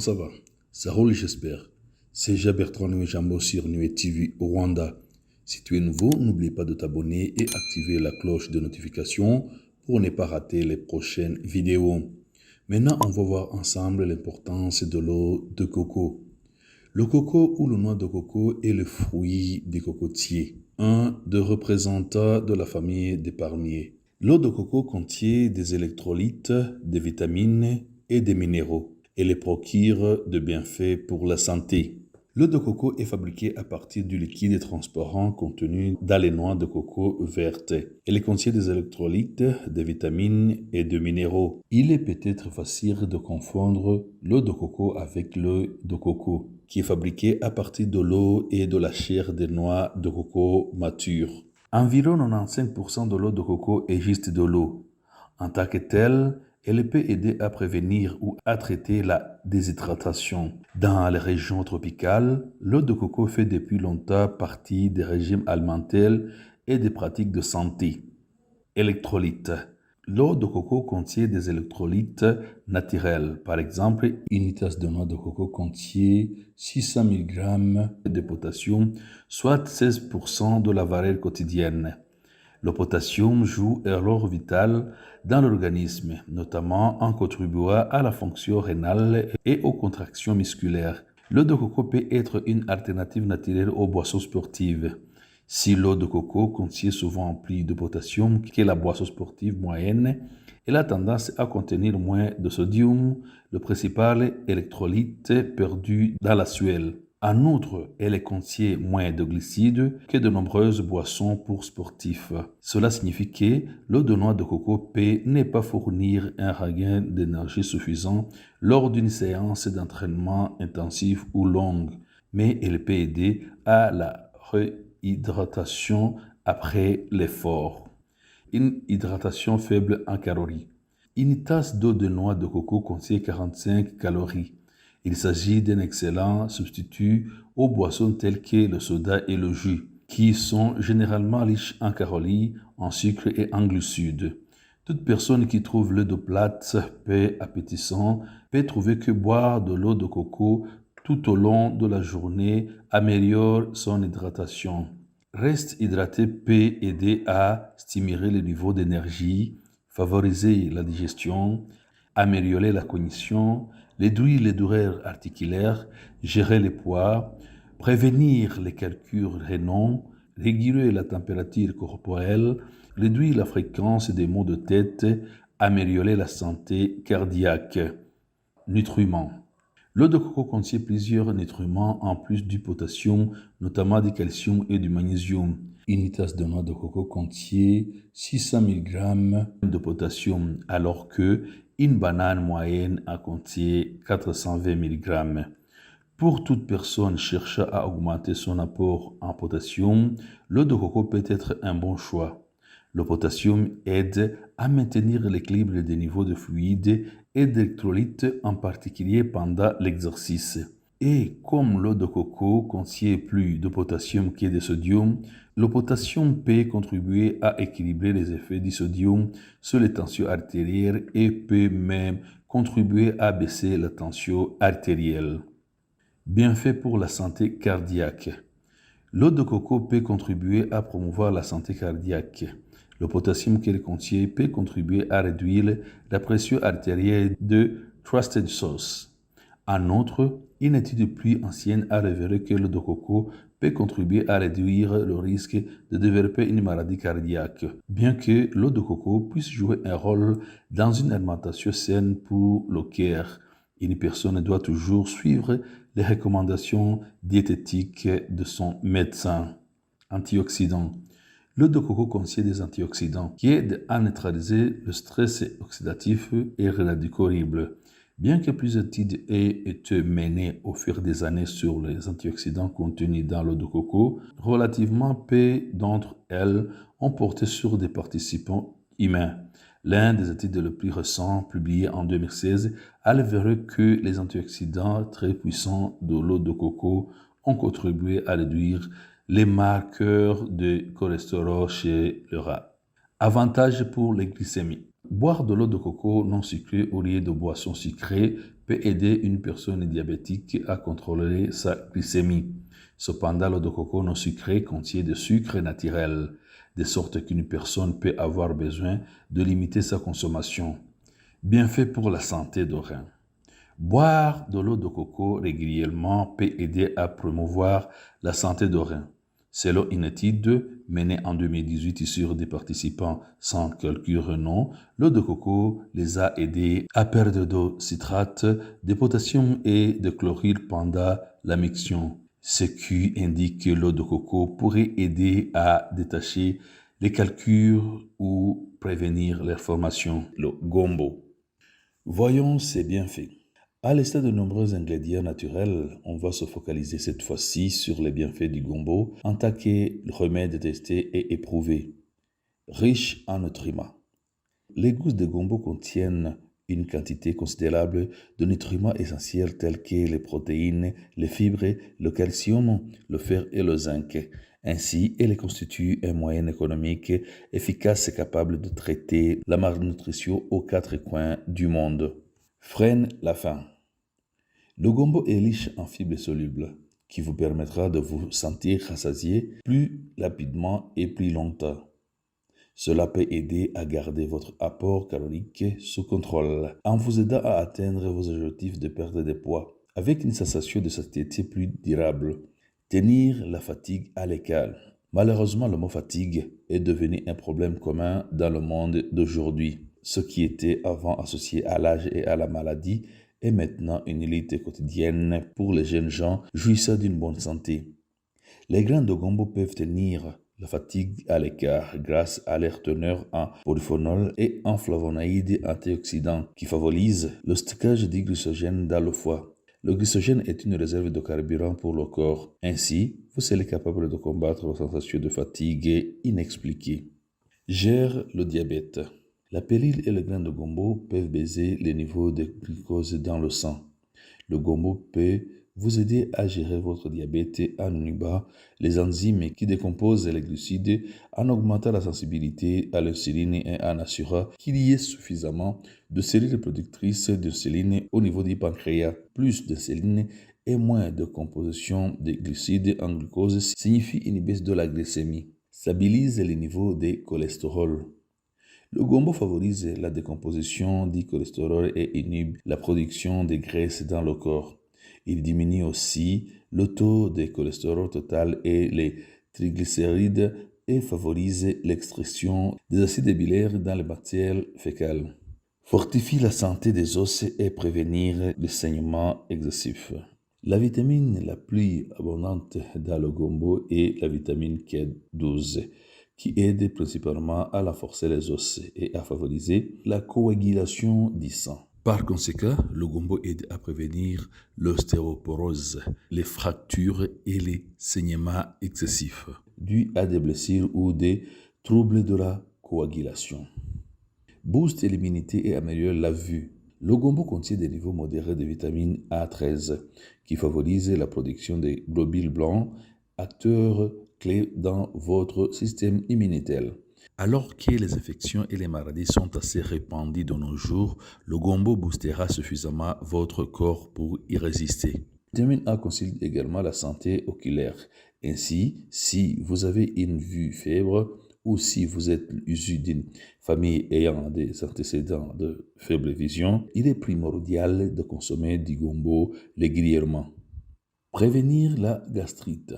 ça va? Ça roule, j'espère. C'est Jean-Bertrand Nué Jambo sur Nué TV au Rwanda. Si tu es nouveau, n'oublie pas de t'abonner et activer la cloche de notification pour ne pas rater les prochaines vidéos. Maintenant, on va voir ensemble l'importance de l'eau de coco. Le coco ou le noix de coco est le fruit des cocotiers, un des représentants de la famille des palmiers. L'eau de coco contient des électrolytes, des vitamines et des minéraux. Elle procure de bienfaits pour la santé. L'eau de coco est fabriquée à partir du liquide transparent contenu dans les noix de coco vertes. Elle contient des électrolytes, des vitamines et des minéraux. Il est peut-être facile de confondre l'eau de coco avec l'eau de coco, qui est fabriquée à partir de l'eau et de la chair des noix de coco matures. Environ 95% de l'eau de coco est juste de l'eau. En tant que telle, elle peut aider à prévenir ou à traiter la déshydratation. Dans les régions tropicales, l'eau de coco fait depuis longtemps partie des régimes alimentaires et des pratiques de santé. Électrolytes. L'eau de coco contient des électrolytes naturels. Par exemple, une tasse de noix de coco contient 600 mg de potassium, soit 16% de la valeur quotidienne. Le potassium joue un rôle vital dans l'organisme, notamment en contribuant à la fonction rénale et aux contractions musculaires. L'eau de coco peut être une alternative naturelle aux boissons sportives. Si l'eau de coco contient souvent plus de potassium que la boisson sportive moyenne, elle a tendance à contenir moins de sodium, le principal électrolyte perdu dans la suelle. En outre, elle contient moins de glucides que de nombreuses boissons pour sportifs. Cela signifie que l'eau de noix de coco peut ne pas fournir un regain d'énergie suffisant lors d'une séance d'entraînement intensif ou longue, mais elle peut aider à la réhydratation après l'effort. Une hydratation faible en calories. Une tasse d'eau de noix de coco contient 45 calories. Il s'agit d'un excellent substitut aux boissons telles que le soda et le jus, qui sont généralement riches en calories, en sucre et en glucides. Toute personne qui trouve l'eau de plate peu appétissant peut trouver que boire de l'eau de coco tout au long de la journée améliore son hydratation. Reste hydraté peut aider à stimuler le niveau d'énergie, favoriser la digestion, améliorer la cognition, réduire les douleurs articulaires, gérer les poids, prévenir les calculs rénaux, réguler la température corporelle, réduire la fréquence des maux de tête, améliorer la santé cardiaque. Nutriments. L'eau de coco contient plusieurs nutriments en plus du potassium, notamment du calcium et du magnésium. Une tasse de noix de coco contient 600 mg de potassium, alors que une banane moyenne en contient 420 mg. Pour toute personne cherchant à augmenter son apport en potassium, l'eau de coco peut être un bon choix. Le potassium aide à maintenir l'équilibre des niveaux de fluides et d'électrolytes, en particulier pendant l'exercice. Et comme l'eau de coco contient plus de potassium que de sodium, le potassium peut contribuer à équilibrer les effets du sodium sur les tensions artérielles et peut même contribuer à baisser la tension artérielle. Bienfaits pour la santé cardiaque. L'eau de coco peut contribuer à promouvoir la santé cardiaque. Le potassium qu'elle contient peut contribuer à réduire la pression artérielle de Trusted Source. En outre, une étude plus ancienne a révélé que l'eau de coco peut contribuer à réduire le risque de développer une maladie cardiaque, bien que l'eau de coco puisse jouer un rôle dans une alimentation saine pour le cœur. Une personne doit toujours suivre les recommandations diététiques de son médecin. Antioxydants. L'eau de coco contient des antioxydants qui aident à neutraliser le stress oxydatif et les radicaux libres. Bien que plusieurs études aient été menées au fur des années sur les antioxydants contenus dans l'eau de coco, relativement peu d'entre elles ont porté sur des participants humains. L'un des études les plus récents, publié en 2016, a révélé que les antioxydants très puissants de l'eau de coco ont contribué à réduire les marqueurs de cholestérol chez le rat. Avantages pour les glycémies. Boire de l'eau de coco non sucrée au lieu de boissons sucrées peut aider une personne diabétique à contrôler sa glycémie. Cependant, l'eau de coco non sucrée contient des sucres naturels, de sorte qu'une personne peut avoir besoin de limiter sa consommation. Bienfait pour la santé des reins. Boire de l'eau de coco régulièrement peut aider à promouvoir la santé des reins. Selon une étude menée en 2018 sur des participants sans calcul rénaux, l'eau de coco les a aidés à perdre de citrate, de potassium et de chlorure pendant la miction. Ce qui indique que l'eau de coco pourrait aider à détacher les calculs ou prévenir leur formation. Le gombo. Voyons ses bienfaits. À l'instar de nombreux ingrédients naturels, on va se focaliser cette fois-ci sur les bienfaits du gombo en tant que remède testé et éprouvé. Riche en nutriments. Les gousses de gombo contiennent une quantité considérable de nutriments essentiels tels que les protéines, les fibres, le calcium, le fer et le zinc. Ainsi, elle constitue un moyen économique efficace et capable de traiter la malnutrition aux quatre coins du monde. Freine la faim. Le gombo est riche en fibres solubles qui vous permettra de vous sentir rassasié plus rapidement et plus longtemps. Cela peut aider à garder votre apport calorique sous contrôle en vous aidant à atteindre vos objectifs de perte de poids avec une sensation de satiété plus durable. Tenir la fatigue à l'écart. Malheureusement, le mot fatigue est devenu un problème commun dans le monde d'aujourd'hui. Ce qui était avant associé à l'âge et à la maladie est maintenant une réalité quotidienne pour les jeunes gens jouissant d'une bonne santé. Les grains de gombo peuvent tenir la fatigue à l'écart grâce à leur teneur en polyphénol et en flavonoïdes antioxydants qui favorisent le stockage du glycogène dans le foie. Le glycogène est une réserve de carburant pour le corps. Ainsi, vous serez capable de combattre vos sensations de fatigue inexpliquées. Gère le diabète. La pilule et le grain de gombo peuvent baisser les niveaux de glucose dans le sang. Le gombo peut vous aider à gérer votre diabète en inhibant les enzymes qui décomposent les glucides, en augmentant la sensibilité à l'insuline et en assurant qu'il y ait suffisamment de cellules productrices d'insuline au niveau du pancréas. Plus d'insuline et moins de composition des glucides en glucose signifie une baisse de la glycémie. Stabilise les niveaux de cholestérol. Le gombo favorise la décomposition du cholestérol et inhibe la production de graisses dans le corps. Il diminue aussi le taux de cholestérol total et les triglycérides et favorise l'extraction des acides biliaires dans les matières fécales. Fortifie la santé des os et prévenir le saignement excessif. La vitamine la plus abondante dans le gombo est la vitamine K12, qui aide principalement à renforcer les os et à favoriser la coagulation du sang. Par conséquent, le gombo aide à prévenir l'ostéoporose, les fractures et les saignements excessifs dus à des blessures ou des troubles de la coagulation. Booste l'immunité et améliore la vue. Le gombo contient des niveaux modérés de vitamine A13 qui favorisent la production des globules blancs, acteurs clés dans votre système immunitaire. Alors que les infections et les maladies sont assez répandues de nos jours, le gombo boostera suffisamment votre corps pour y résister. La vitamine A consolide également la santé oculaire. Ainsi, si vous avez une vue faible ou si vous êtes issu d'une famille ayant des antécédents de faible vision, il est primordial de consommer du gombo régulièrement. Prévenir la gastrite.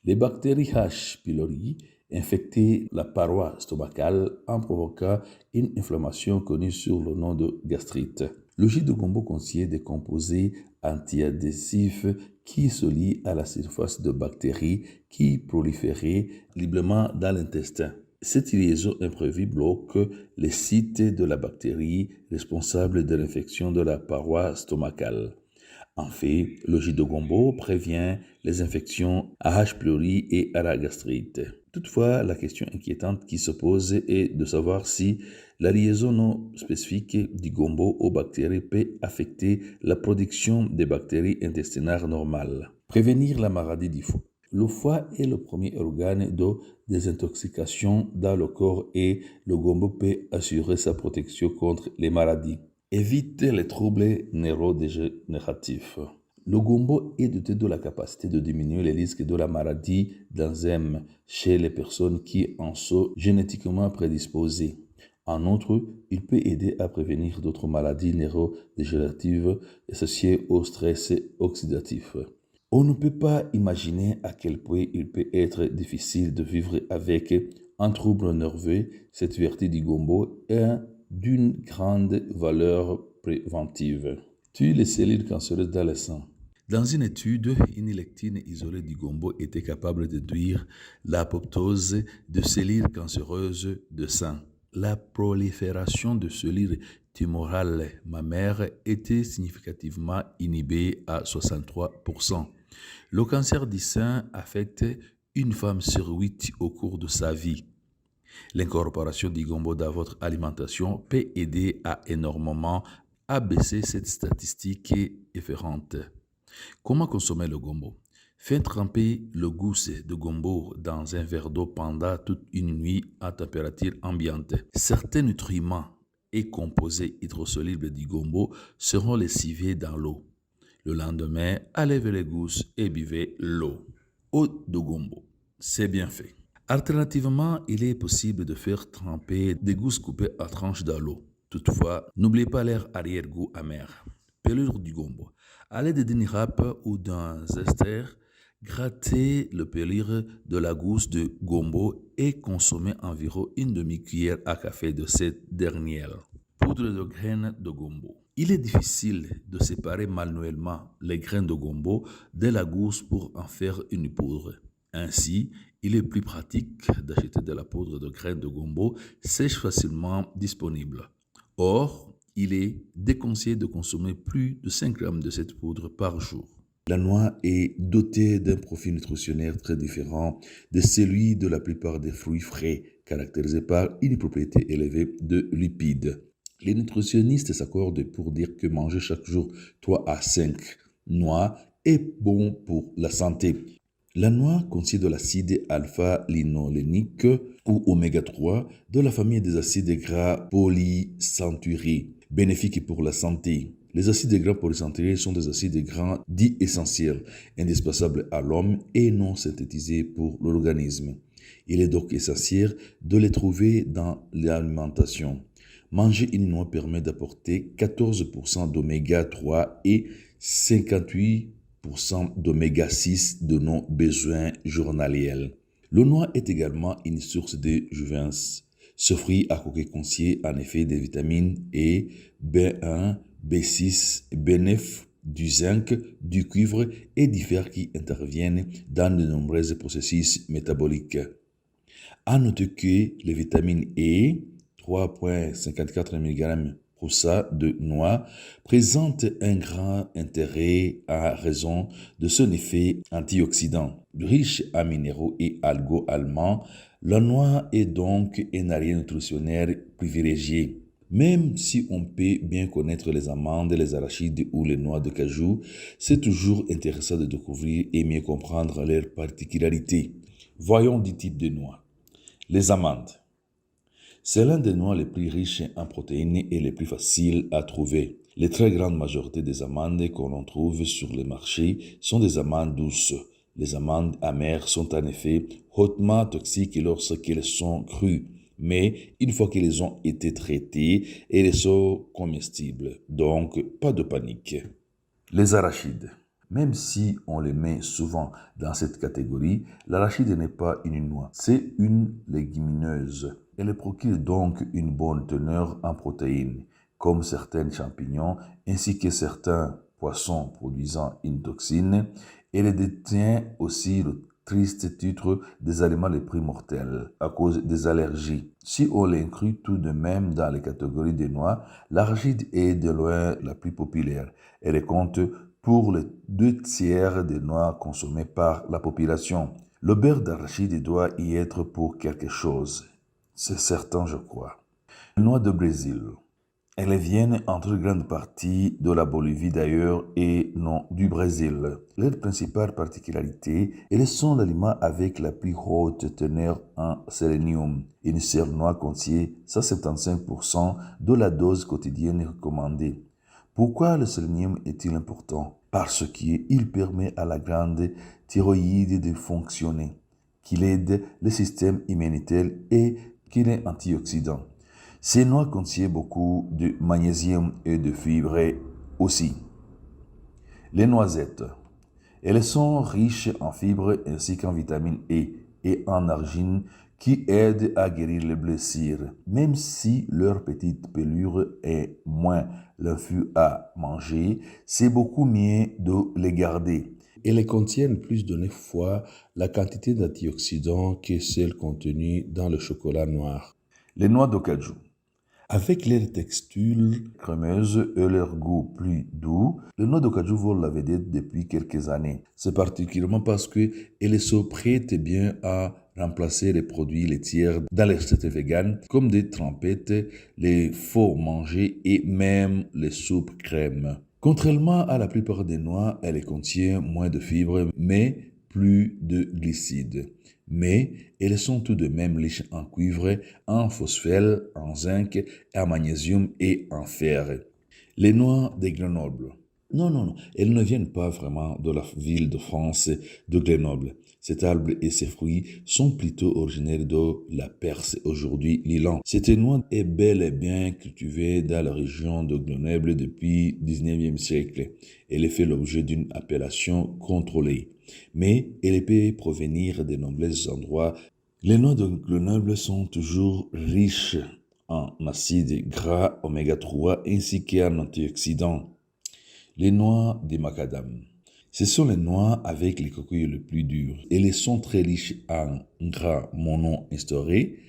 Les bactéries H. pylori infecter la paroi stomacale en provoquant une inflammation connue sous le nom de gastrite. Le jus de gombo contient des composés antiadhésifs qui se lient à la surface de bactéries qui prolifèrent librement dans l'intestin. Cette liaison imprévue bloque les sites de la bactérie responsable de l'infection de la paroi stomacale. En fait, le jus de gombo prévient les infections à H. pylori et à la gastrite. Toutefois, la question inquiétante qui se pose est de savoir si la liaison non spécifique du gombo aux bactéries peut affecter la production des bactéries intestinales normales. Prévenir la maladie du foie. Le foie est le premier organe de désintoxication dans le corps et le gombo peut assurer sa protection contre les maladies. Évite les troubles neurodégénératifs. Le gombo est doté de la capacité de diminuer les risques de la maladie d'Alzheimer chez les personnes qui en sont génétiquement prédisposées. En outre, il peut aider à prévenir d'autres maladies neurodégénératives associées au stress oxydatif. On ne peut pas imaginer à quel point il peut être difficile de vivre avec un trouble nerveux. Cette vertu du gombo est d'une grande valeur préventive. Tue les cellules cancéreuses dans le sang. Dans une étude, une lectine isolée du gombo était capable de réduire l'apoptose de cellules cancéreuses de sang. La prolifération de cellules tumorales mammaires était significativement inhibée à 63%. Le cancer du sein affecte une femme sur 8 au cours de sa vie. L'incorporation du gombo dans votre alimentation peut aider à énormément abaisser cette statistique effrayante. Comment consommer le gombo? Faites tremper le gousse de gombo dans un verre d'eau pendant toute une nuit à température ambiante. Certains nutriments et composés hydrosolubles du gombo seront lessivés dans l'eau. Le lendemain, enlevez les gousses et buvez l'eau. Eau de gombo, c'est bien fait. Alternativement, il est possible de faire tremper des gousses coupées à tranches dans l'eau. Toutefois, n'oubliez pas leur arrière-goût amer. Pelure du gombo. À l'aide d'une râpe ou d'un zester, grattez le pelure de la gousse de gombo et consommez environ une demi-cuillère à café de cette dernière. Poudre de graines de gombo. Il est difficile de séparer manuellement les graines de gombo de la gousse pour en faire une poudre. Ainsi, il est plus pratique d'acheter de la poudre de graines de gombo sèche facilement disponible. Or, il est déconseillé de consommer plus de 5 grammes de cette poudre par jour. La noix est dotée d'un profil nutritionnel très différent de celui de la plupart des fruits frais, caractérisé par une propriété élevée de lipides. Les nutritionnistes s'accordent pour dire que manger chaque jour 3 à 5 noix est bon pour la santé. La noix contient de l'acide alpha-linolénique ou oméga 3 de la famille des acides gras polycenturés, bénéfiques pour la santé. Les acides gras polycenturés sont des acides gras dits essentiels, indispensables à l'homme et non synthétisés pour l'organisme. Il est donc essentiel de les trouver dans l'alimentation. Manger une noix permet d'apporter 14% d'oméga 3 et 58% d'oméga 6 de nos besoins journaliers. Le noix est également une source de jouvence. Ce fruit à coquille contient en effet des vitamines E, B1, B6, B9, du zinc, du cuivre et du fer qui interviennent dans de nombreux processus métaboliques. À noter que les vitamines E, 3,54 mg pour ça de noix, présente un grand intérêt à raison de son effet antioxydant. Riche en minéraux et algo-aliments, la noix est donc un allié nutritionnel privilégié. Même si on peut bien connaître les amandes, les arachides ou les noix de cajou, c'est toujours intéressant de découvrir et mieux comprendre leurs particularités. Voyons 10 types de noix. Les amandes. C'est l'un des noix les plus riches en protéines et les plus faciles à trouver. Les très grandes majorités des amandes qu'on trouve sur les marchés sont des amandes douces. Les amandes amères sont en effet hautement toxiques lorsqu'elles sont crues, mais une fois qu'elles ont été traitées, elles sont comestibles. Donc, pas de panique. Les arachides. Même si on les met souvent dans cette catégorie, l'arachide n'est pas une noix, c'est une légumineuse. Elle procure donc une bonne teneur en protéines, comme certains champignons ainsi que certains poissons produisant une toxine. Elle détient aussi le triste titre des aliments les plus mortels à cause des allergies. Si on l'inclut tout de même dans les catégories des noix, l'arachide est de loin la plus populaire. Elle compte pour les 2/3 des noix consommées par la population. Le beurre d'arachide doit y être pour quelque chose. C'est certain, je crois. Noix de Brésil. Elles viennent en très grande partie de la Bolivie d'ailleurs et non du Brésil. Leur principale particularité, elles sont l'aliment avec la plus haute teneur en sélénium. Une seule noix contient 175% de la dose quotidienne recommandée. Pourquoi le sélénium est-il important? Parce qu'il permet à la glande thyroïde de fonctionner, qu'il aide le système immunitaire et qu'il est antioxydant. Ces noix contiennent beaucoup de magnésium et de fibres aussi. Les noisettes. Elles sont riches en fibres ainsi qu'en vitamine E et en argine qui aident à guérir les blessures. Même si leur petite pelure est moins l'infus à manger, c'est beaucoup mieux de les garder. Elles contiennent plus de 9 fois la quantité d'antioxydants que celles contenues dans le chocolat noir. Les noix de cajou. Avec leur texture crémeuse et leur goût plus doux, les noix de cajou volent la vedette depuis quelques années. C'est particulièrement parce qu'elles se prêtent bien à remplacer les produits laitiers dans les recettes véganes, comme des trempettes, les faux mangés et même les soupes crème. Contrairement à la plupart des noix, elles contiennent moins de fibres, mais plus de glucides. Mais elles sont tout de même riches en cuivre, en phosphore, en zinc, en magnésium et en fer. Les noix de Grenoble. Non, elles ne viennent pas vraiment de la ville de France de Grenoble. Cet arbre et ses fruits sont plutôt originaires de la Perse, aujourd'hui l'Iran. Cette noix est bel et bien cultivée dans la région de Grenoble depuis le 19e siècle. Elle fait l'objet d'une appellation contrôlée, mais elle peut provenir de nombreux endroits. Les noix de Grenoble sont toujours riches en acides gras oméga 3 ainsi qu'en antioxydants. Les noix de macadam. Ce sont les noix avec les coquilles les plus dures. Elles sont très riches en gras monoinsaturés,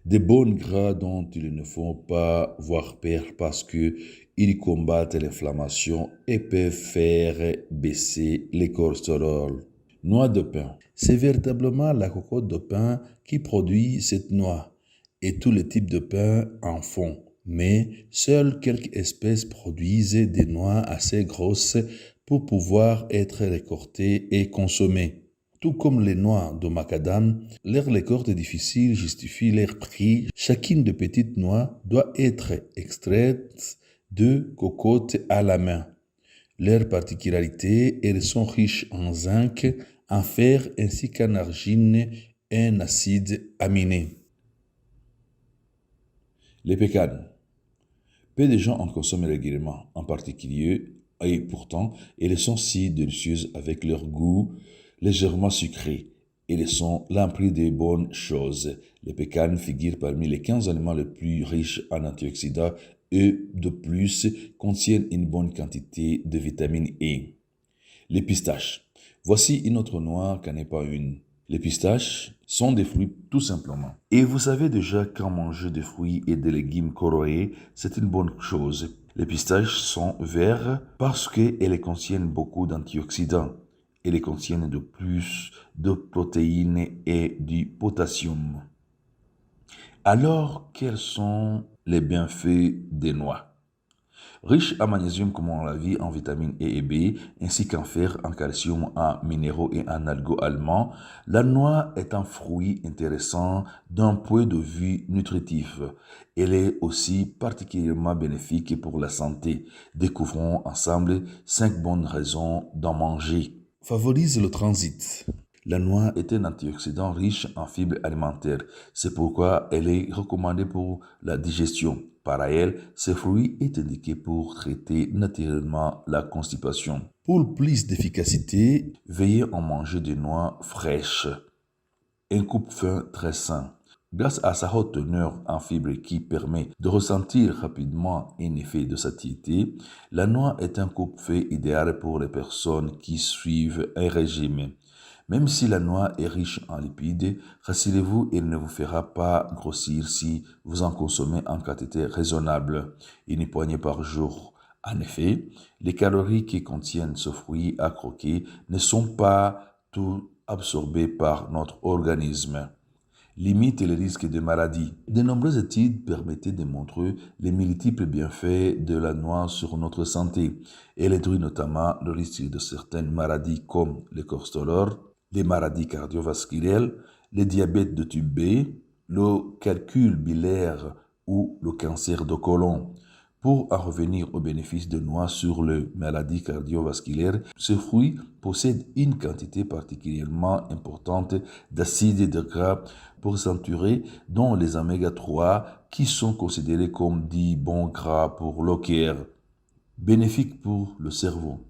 des bons gras dont il ne faut pas voir perdre parce qu'ils combattent l'inflammation et peuvent faire baisser le cholestérol. Noix de pin. C'est véritablement la cocotte de pin qui produit cette noix et tous les types de pain en font. Mais seules quelques espèces produisent des noix assez grosses pour pouvoir être récoltées et consommées. Tout comme les noix de macadam, leur récolte difficile justifie leur prix. Chacune des petites noix doit être extraite de cocotte à la main. Leur particularité, elles sont riches en zinc, en fer ainsi qu'en argine et en acides aminés. Les pécanes. Peu de gens en consomment régulièrement, en particulier, et pourtant, elles sont si délicieuses avec leur goût légèrement sucré. Elles sont l'empris des bonnes choses. Les pécanes figurent parmi les 15 aliments les plus riches en antioxydants et de plus contiennent une bonne quantité de vitamine E. Les pistaches. Voici une autre noix qui n'est pas une. Les pistaches sont des fruits tout simplement. Et vous savez déjà qu'en manger des fruits et des légumes colorés, c'est une bonne chose. Les pistaches sont verts parce qu'elles contiennent beaucoup d'antioxydants. Elles contiennent de plus de protéines et du potassium. Alors, quels sont les bienfaits des noix? Riche en magnésium comme on l'a vu, en vitamines E et B, ainsi qu'en fer, en calcium, en minéraux et en algo-aliments, la noix est un fruit intéressant d'un point de vue nutritif. Elle est aussi particulièrement bénéfique pour la santé. Découvrons ensemble 5 bonnes raisons d'en manger. Favorise le transit. La noix est un antioxydant riche en fibres alimentaires. C'est pourquoi elle est recommandée pour la digestion. Par ailleurs, ce fruit est indiqué pour traiter naturellement la constipation. Pour plus d'efficacité, veillez à manger des noix fraîches. Un coupe-faim très sain. Grâce à sa haute teneur en fibres qui permet de ressentir rapidement un effet de satiété, la noix est un coupe-faim idéal pour les personnes qui suivent un régime. Même si la noix est riche en lipides, rassurez-vous, elle ne vous fera pas grossir si vous en consommez en quantité raisonnable, une poignée par jour. En effet, les calories qui contiennent ce fruit à croquer ne sont pas toutes absorbées par notre organisme. limite les risques de maladie. De nombreuses études permettaient de montrer les multiples bienfaits de la noix sur notre santé. Elle réduit notamment le risque de certaines maladies comme le cholestérol, les maladies cardiovasculaires, le diabète de type B, le calcul biliaire ou le cancer de côlon. Pour en revenir aux bénéfices de noix sur les maladies cardiovasculaires, ce fruit possède une quantité particulièrement importante d'acides et de gras polyinsaturés, dont les oméga 3, qui sont considérés comme des bons gras pour le cœur, bénéfiques pour le cerveau.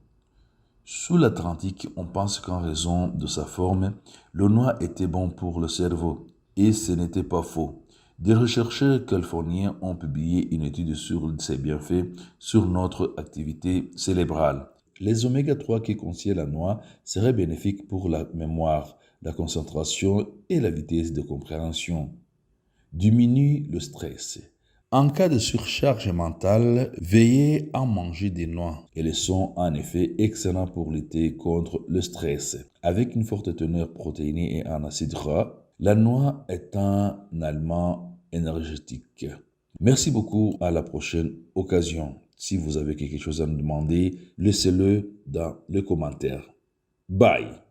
Sous l'Atlantique, on pense qu'en raison de sa forme, le noix était bon pour le cerveau, et ce n'était pas faux. Des chercheurs californiens ont publié une étude sur ses bienfaits sur notre activité cérébrale. Les oméga 3 qui contiennent la noix seraient bénéfiques pour la mémoire, la concentration et la vitesse de compréhension. Diminue le stress. En cas de surcharge mentale, veillez à manger des noix. Elles sont en effet excellentes pour lutter contre le stress. Avec une forte teneur protéinée et en acides gras, la noix est un aliment énergétique. Merci beaucoup, à la prochaine occasion. Si vous avez quelque chose à me demander, laissez-le dans les commentaires. Bye!